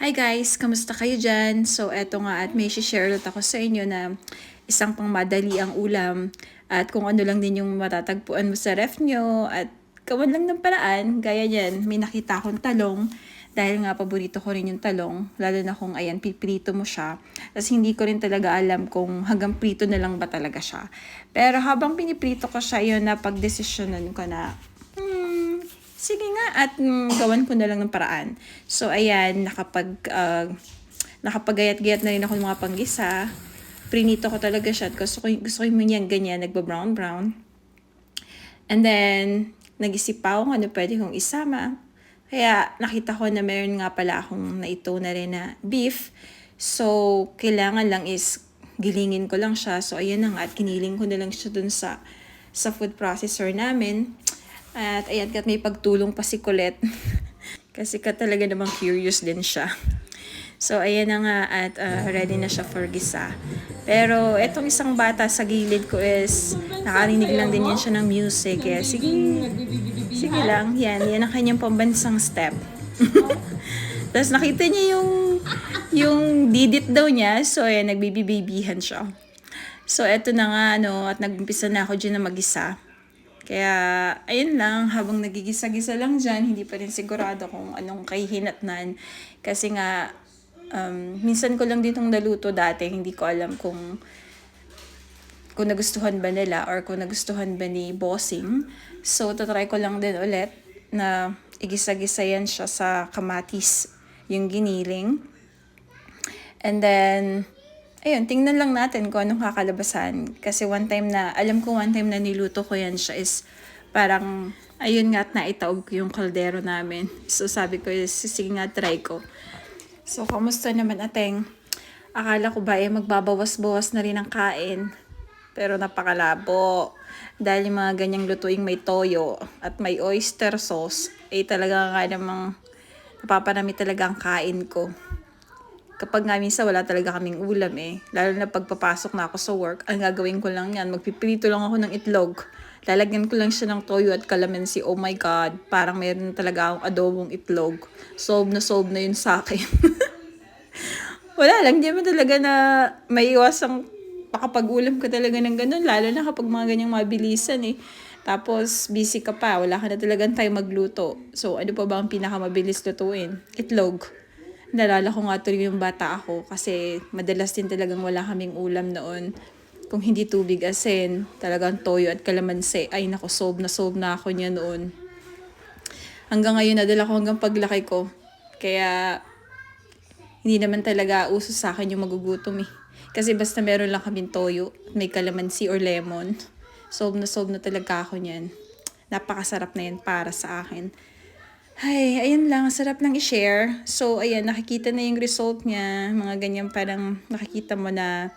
Hi guys! Kamusta kayo dyan? So eto nga at may share ulit ako sa inyo na isang pangmadali ang ulam at kung ano lang din yung matatagpuan mo sa ref nyo at gawan lang ng paraan. Gaya yan, may nakita akong talong dahil nga paborito ko rin yung talong, lalo na kung ayan, piprito mo siya. Tapos hindi ko rin talaga alam kung hanggang prito na lang ba talaga siya. Pero habang piniprito ko siya, yun na pagdesisyonan ko na sige nga at gawan ko na lang ng paraan. So ayan, nakapagayat-gayat na rin ako ng mga panggisa. Prinito ko talaga siya at gusto ko yung yan ganyan, nagba-brown. And then, nag-isip pa ako kung ano pwede kong isama. Kaya nakita ko na meron nga pala akong naito na rin na beef. So, kailangan lang is gilingin ko lang siya. So, ayan na nga at kiniling ko na lang siya dun sa food processor namin. At ayan, kat may pagtulong pa si Colette. Kasi ka talaga namang curious din siya. So, ayan na nga at ready na siya for gisa. Pero, etong isang bata sa gilid ko is nakarinig lang din yan siya ng music. Kaya, sige lang. Yan ang kanyang pambansang step. Tapos, nakita niya yung didit daw niya. So, ayan, nagbibibibihan siya. So, eto na nga, at nag-umpisa na ako dyan na mag-isa. Kaya, ayun lang, habang nagigisa-gisa lang dyan, hindi pa rin sigurado kung anong kahihinatnan. Kasi nga, minsan ko lang ditong naluto dati, hindi ko alam kung nagustuhan ba nila or kung nagustuhan ba ni Bossing. So, tatry ko lang din ulit na igisa-gisa yan siya sa kamatis, yung giniling. And then, ayun, tingnan lang natin kung anong kakalabasan. Kasi alam ko one time na niluto ko yan siya is parang, ayun nga at naitaob ko yung kaldero namin. So sabi ko, sige nga, try ko. So, kamusta naman ateng? Akala ko ba magbabawas-bawas na rin ang kain. Pero napakalabo. Dahil yung mga ganyang lutuing may toyo at may oyster sauce, talaga nga namang napapanami talaga ang kain ko. Kapag nga minsan wala talaga kaming ulam lalo na pagpapasok na ako sa work, ang gagawin ko lang yan, magpipirito lang ako ng itlog. Lalagyan ko lang siya ng toyo at kalamansi. Oh my God, parang meron talaga akong adobong itlog. Solve na yun sa akin. Wala lang, di mo talaga na maiiwasang makapag-ulam ka talaga ng ganun, lalo na kapag mga ganyang mabilisan Tapos, busy ka pa, wala ka na talagang time magluto. So, ano pa ba ang pinakamabilis lutuin? Itlog. Nalala ko nga tuloy yung bata ako kasi madalas din talagang wala kaming ulam noon. Kung hindi tubig asin, talagang toyo at kalamansi. Ay nako, sob na ako niya noon. Hanggang ngayon, nadala ko hanggang paglaki ko. Kaya, hindi naman talaga uso sa akin yung magugutom Kasi basta meron lang kaming toyo, may kalamansi or lemon. Sob na talaga ako niyan. Napakasarap na yan para sa akin. Ay, ayun lang. Sarap lang i-share. So, ayan, nakikita na yung result niya. Mga ganyan parang nakikita mo na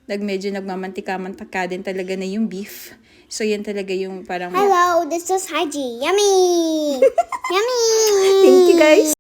medyo nagmamantika-mantika din talaga na yung beef. So, yan talaga yung parang... Hello, this is Haji. Yummy! Yummy! Thank you, guys!